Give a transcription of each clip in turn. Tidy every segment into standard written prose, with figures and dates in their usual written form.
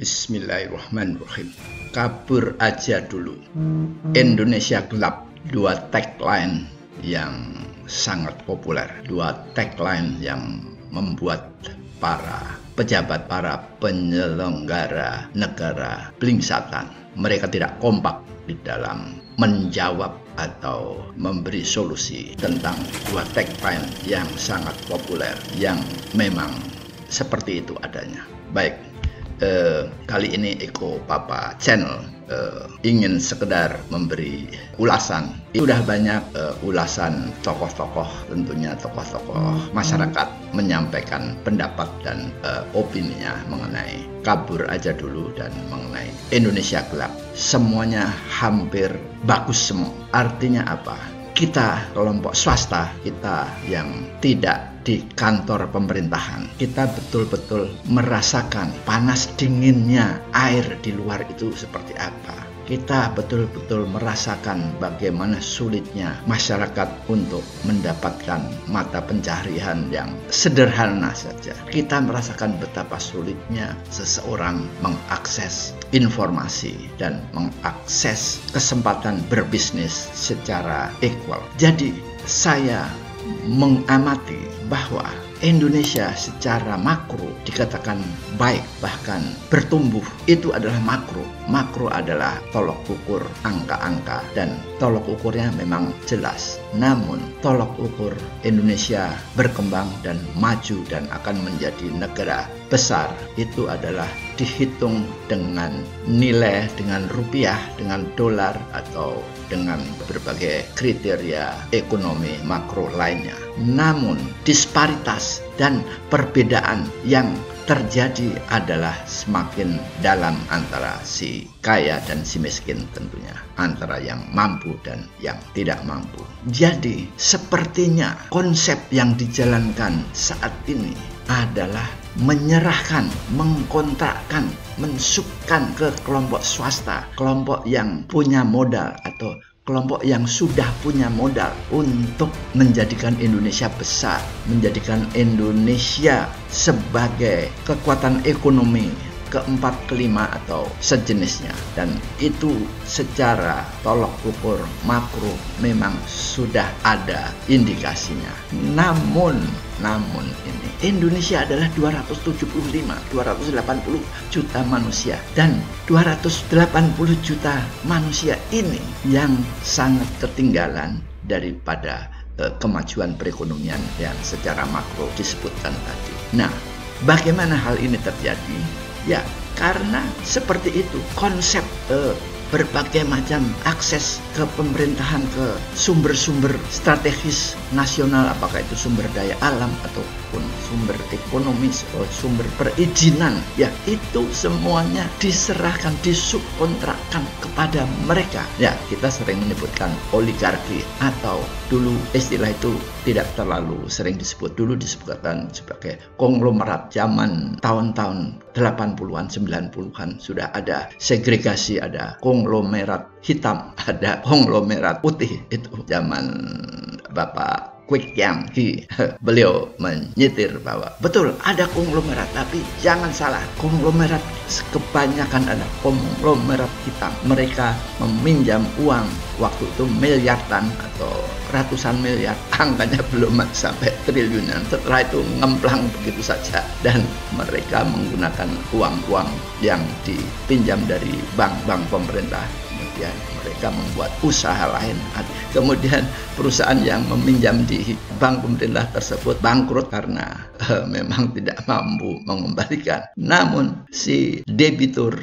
Bismillahirrahmanirrahim. Kabur aja dulu. Indonesia gelap. Dua tagline yang sangat populer. Dua tagline yang membuat para pejabat, para penyelenggara negara blingsatan. Mereka tidak kompak di dalam menjawab atau memberi solusi tentang dua tagline yang sangat populer, yang memang seperti itu adanya. Baik, kali ini Eko Papa Channel ingin sekedar memberi ulasan. Sudah banyak ulasan tokoh-tokoh, tentunya tokoh-tokoh masyarakat menyampaikan pendapat dan opininya mengenai kabur aja dulu dan mengenai Indonesia gelap. Semuanya hampir bagus semua. Artinya apa? Kita kelompok swasta, kita yang tidak di kantor pemerintahan, kita betul-betul merasakan panas dinginnya air di luar itu seperti apa. Kita betul-betul merasakan bagaimana sulitnya masyarakat untuk mendapatkan mata pencaharian yang sederhana saja. Kita merasakan betapa sulitnya seseorang mengakses informasi dan mengakses kesempatan berbisnis secara equal. Jadi saya mengamati bahwa Indonesia secara makro dikatakan baik, bahkan bertumbuh. Itu adalah makro. Makro adalah tolok ukur angka-angka dan tolok ukurnya memang jelas. Namun tolok ukur Indonesia berkembang dan maju dan akan menjadi negara besar itu adalah dihitung dengan nilai, dengan rupiah, dengan dolar, atau dengan berbagai kriteria ekonomi makro lainnya. Namun disparitas dan perbedaan yang terjadi adalah semakin dalam antara si kaya dan si miskin, tentunya antara yang mampu dan yang tidak mampu. Jadi sepertinya konsep yang dijalankan saat ini adalah menyerahkan, mengkontrakkan, mensubkan ke kelompok swasta, kelompok yang punya modal atau kelompok yang sudah punya modal untuk menjadikan Indonesia besar, menjadikan Indonesia sebagai kekuatan ekonomi keempat, kelima, atau sejenisnya. Dan itu secara tolok ukur makro memang sudah ada indikasinya. Namun ini Indonesia adalah 280 juta manusia, dan 280 juta manusia ini yang sangat ketinggalan daripada kemajuan perekonomian yang secara makro disebutkan tadi. Nah, bagaimana hal ini terjadi? Ya, karena seperti itu konsep berbagai macam akses ke pemerintahan, ke sumber-sumber strategis nasional, apakah itu sumber daya alam ataupun sumber ekonomi, sumber perizinan, ya itu semuanya diserahkan, disubkontrakkan kepada mereka. Ya, kita sering menyebutkan oligarki, atau dulu istilah itu tidak terlalu sering disebut, dulu disebutkan sebagai konglomerat. Zaman tahun-tahun 80-an, 90-an sudah ada segregasi, ada konglomerat hitam, ada konglomerat putih. Itu zaman Bapak Kwek Kiam Ki, beliau menyetir bahwa betul ada konglomerat, tapi jangan salah, konglomerat kebanyakan adalah konglomerat hitam. Mereka meminjam uang waktu itu miliaran atau ratusan miliar, angkanya belum sampai triliunan. Setelah itu ngemplang begitu saja, dan mereka menggunakan uang-uang yang dipinjam dari bank-bank pemerintah. Kemudian mereka membuat usaha lain. Kemudian perusahaan yang meminjam di bank pemerintah tersebut bangkrut karena memang tidak mampu mengembalikan. Namun si debitur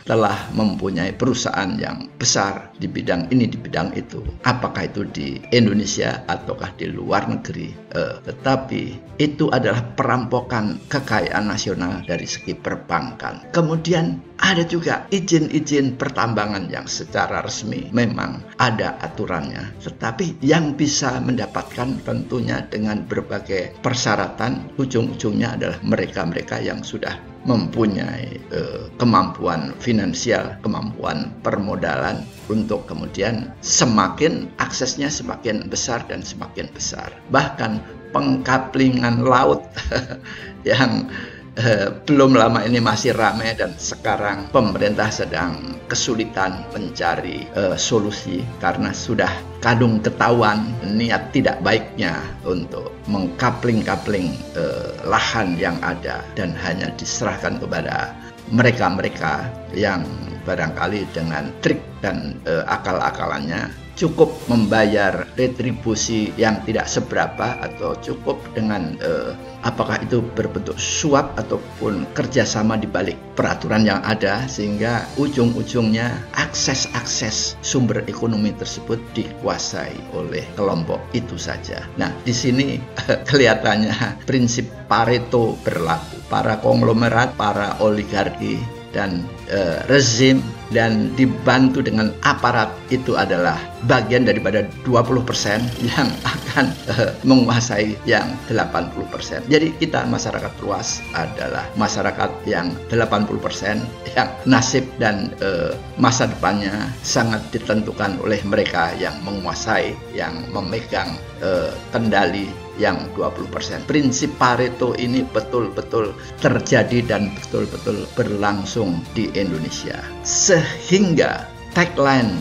telah mempunyai perusahaan yang besar di bidang ini, di bidang itu. Apakah itu di Indonesia ataukah di luar negeri. Tetapi itu adalah perampokan kekayaan nasional dari segi perbankan. Kemudian ada juga izin-izin pertambangan yang secara resmi memang ada aturannya, tetapi yang bisa mendapatkan tentunya dengan berbagai persyaratan, ujung-ujungnya adalah mereka-mereka yang sudah mempunyai kemampuan finansial, kemampuan permodalan untuk kemudian semakin aksesnya semakin besar dan semakin besar. Bahkan pengkaplingan laut yang belum lama ini masih ramai dan sekarang pemerintah sedang kesulitan mencari solusi karena sudah kadung ketahuan niat tidak baiknya untuk mengkapling-kapling lahan yang ada dan hanya diserahkan kepada mereka-mereka yang barangkali dengan trik dan akal-akalannya cukup membayar retribusi yang tidak seberapa atau cukup dengan apakah itu berbentuk suap ataupun kerjasama di balik peraturan yang ada sehingga ujung-ujungnya akses sumber ekonomi tersebut dikuasai oleh kelompok itu saja. Nah, di sini kelihatannya prinsip Pareto berlaku. Para konglomerat, para oligarki dan rezim dan dibantu dengan aparat itu adalah bagian daripada 20% yang akan menguasai yang 80%. Jadi kita masyarakat luas adalah masyarakat yang 80% yang nasib dan masa depannya sangat ditentukan oleh mereka yang menguasai, yang memegang kendali yang 20%. Prinsip Pareto ini betul-betul terjadi dan betul-betul berlangsung di Indonesia. Sehingga tagline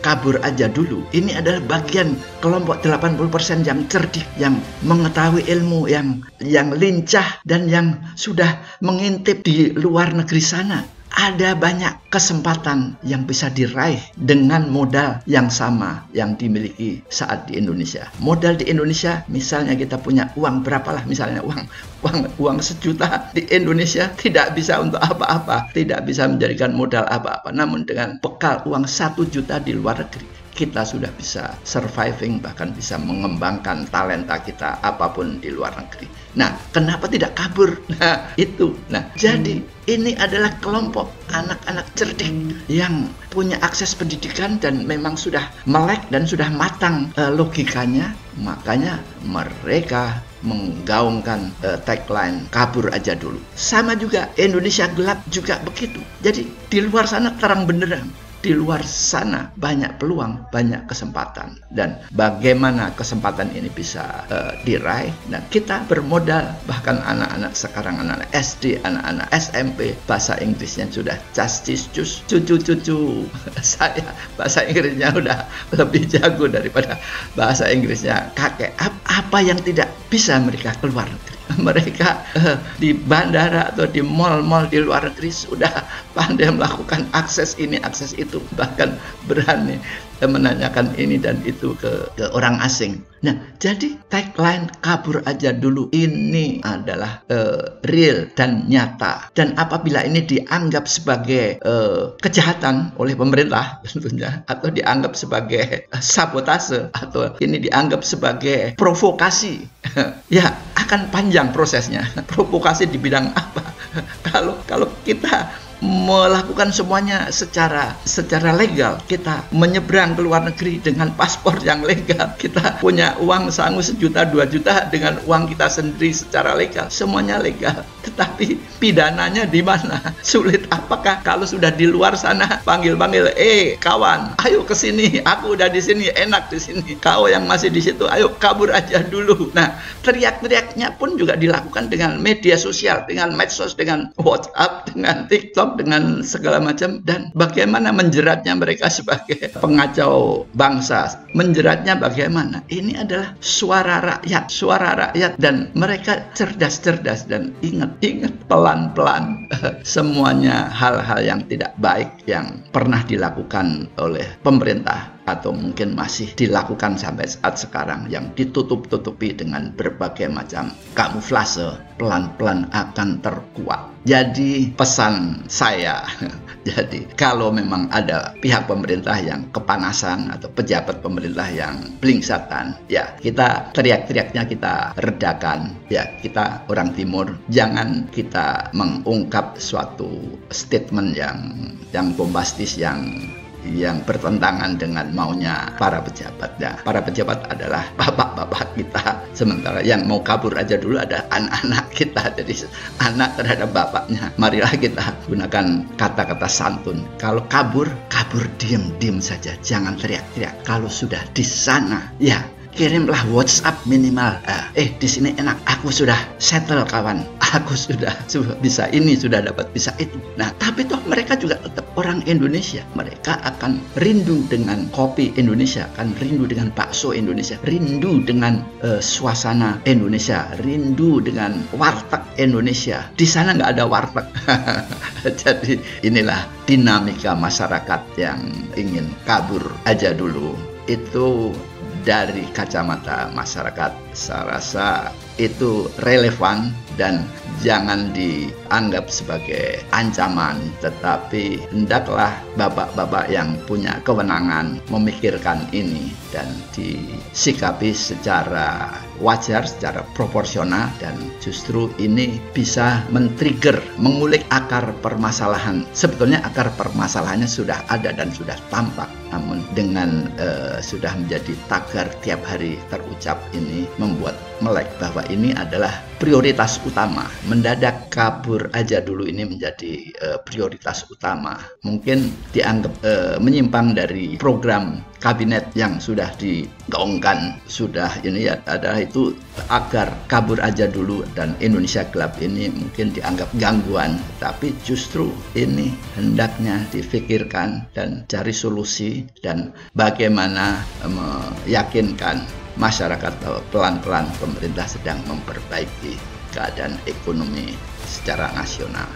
kabur aja dulu ini adalah bagian kelompok 80% yang cerdik, yang mengetahui ilmu, yang lincah dan yang sudah mengintip di luar negeri sana. Ada banyak kesempatan yang bisa diraih dengan modal yang sama yang dimiliki saat di Indonesia. Modal di Indonesia, misalnya kita punya uang berapalah, misalnya uang 1 juta di Indonesia tidak bisa untuk apa-apa, tidak bisa menjadikan modal apa-apa. Namun dengan bekal uang 1 juta di luar negeri, kita sudah bisa surviving, bahkan bisa mengembangkan talenta kita apapun di luar negeri. Nah, kenapa tidak kabur? Nah, itu. Nah, jadi ini adalah kelompok anak-anak cerdik yang punya akses pendidikan dan memang sudah melek dan sudah matang logikanya. Makanya mereka menggaungkan tagline kabur aja dulu. Sama juga Indonesia gelap juga begitu. Jadi di luar sana terang benderang. Di luar sana banyak peluang, banyak kesempatan. Dan bagaimana kesempatan ini bisa diraih? Dan kita bermodal, bahkan anak-anak sekarang, anak-anak SD, anak-anak SMP, bahasa Inggrisnya sudah justice, cucu-cucu saya bahasa Inggrisnya udah lebih jago daripada bahasa Inggrisnya kakek. Apa yang tidak bisa mereka keluar negeri? Mereka di bandara atau di mal-mal di luar negeri sudah pandai melakukan akses ini, akses itu, bahkan berani menanyakan ini dan itu ke orang asing. Nah, jadi tagline kabur aja dulu ini adalah real dan nyata. Dan apabila ini dianggap sebagai kejahatan oleh pemerintah tentunya, atau dianggap sebagai sabotase, atau ini dianggap sebagai provokasi, ya akan panjang prosesnya. Provokasi di bidang apa? Kalau kita melakukan semuanya secara legal, kita menyeberang ke luar negeri dengan paspor yang legal, kita punya uang sangu 1 juta 2 juta dengan uang kita sendiri secara legal, semuanya legal. Tetapi pidananya di mana? Sulit. Apakah kalau sudah di luar sana panggil kawan, ayo ke sini, aku udah di sini, enak di sini. Kau yang masih di situ, ayo kabur aja dulu. Nah, teriak-teriaknya pun juga dilakukan dengan media sosial, dengan medsos, dengan WhatsApp, dengan TikTok, dengan segala macam. Dan bagaimana menjeratnya mereka sebagai pengacau bangsa? Menjeratnya bagaimana? Ini adalah suara rakyat, dan mereka cerdas dan ingat pelan-pelan semuanya hal-hal yang tidak baik yang pernah dilakukan oleh pemerintah atau mungkin masih dilakukan sampai saat sekarang yang ditutup-tutupi dengan berbagai macam kamuflase, pelan-pelan akan terkuat. Jadi pesan saya, jadi kalau memang ada pihak pemerintah yang kepanasan atau pejabat pemerintah yang blingsatan, ya kita teriak-teriaknya kita redakan. Ya, kita orang Timur, jangan kita mengungkap suatu statement yang bombastis, yang bertentangan dengan maunya para pejabat. Nah, para pejabat adalah bapak-bapak kita, sementara yang mau kabur aja dulu ada anak-anak kita. Jadi anak terhadap bapaknya, marilah kita gunakan kata-kata santun. Kalau kabur diam-diam saja, jangan teriak-teriak. Kalau sudah di sana, ya kirimlah WhatsApp minimal. Di sini enak, aku sudah settle kawan. aku sudah bisa ini, sudah dapat bisa itu. Nah, tapi toh mereka juga tetap orang Indonesia. Mereka akan rindu dengan kopi Indonesia, akan rindu dengan bakso Indonesia, rindu dengan suasana Indonesia, rindu dengan warteg Indonesia. Di sana nggak ada warteg. Jadi inilah dinamika masyarakat yang ingin kabur aja dulu. Itu dari kacamata masyarakat, saya rasa itu relevan dan jangan dianggap sebagai ancaman, tetapi hendaklah bapak-bapak yang punya kewenangan memikirkan ini dan disikapi secara wajar, secara proporsional, dan justru ini bisa men-trigger, mengulik akar permasalahan. Sebetulnya akar permasalahannya sudah ada dan sudah tampak, namun dengan sudah menjadi tagar tiap hari terucap ini membuat melek bahwa ini adalah prioritas utama. Mendadak kabur aja dulu ini menjadi prioritas utama. Mungkin dianggap menyimpang dari program kabinet yang sudah digaungkan, sudah ini ya, adalah itu agar kabur aja dulu dan Indonesia Gelap ini mungkin dianggap gangguan, tapi justru ini hendaknya difikirkan dan cari solusi dan bagaimana meyakinkan masyarakat bahwa pelan-pelan pemerintah sedang memperbaiki keadaan ekonomi secara nasional.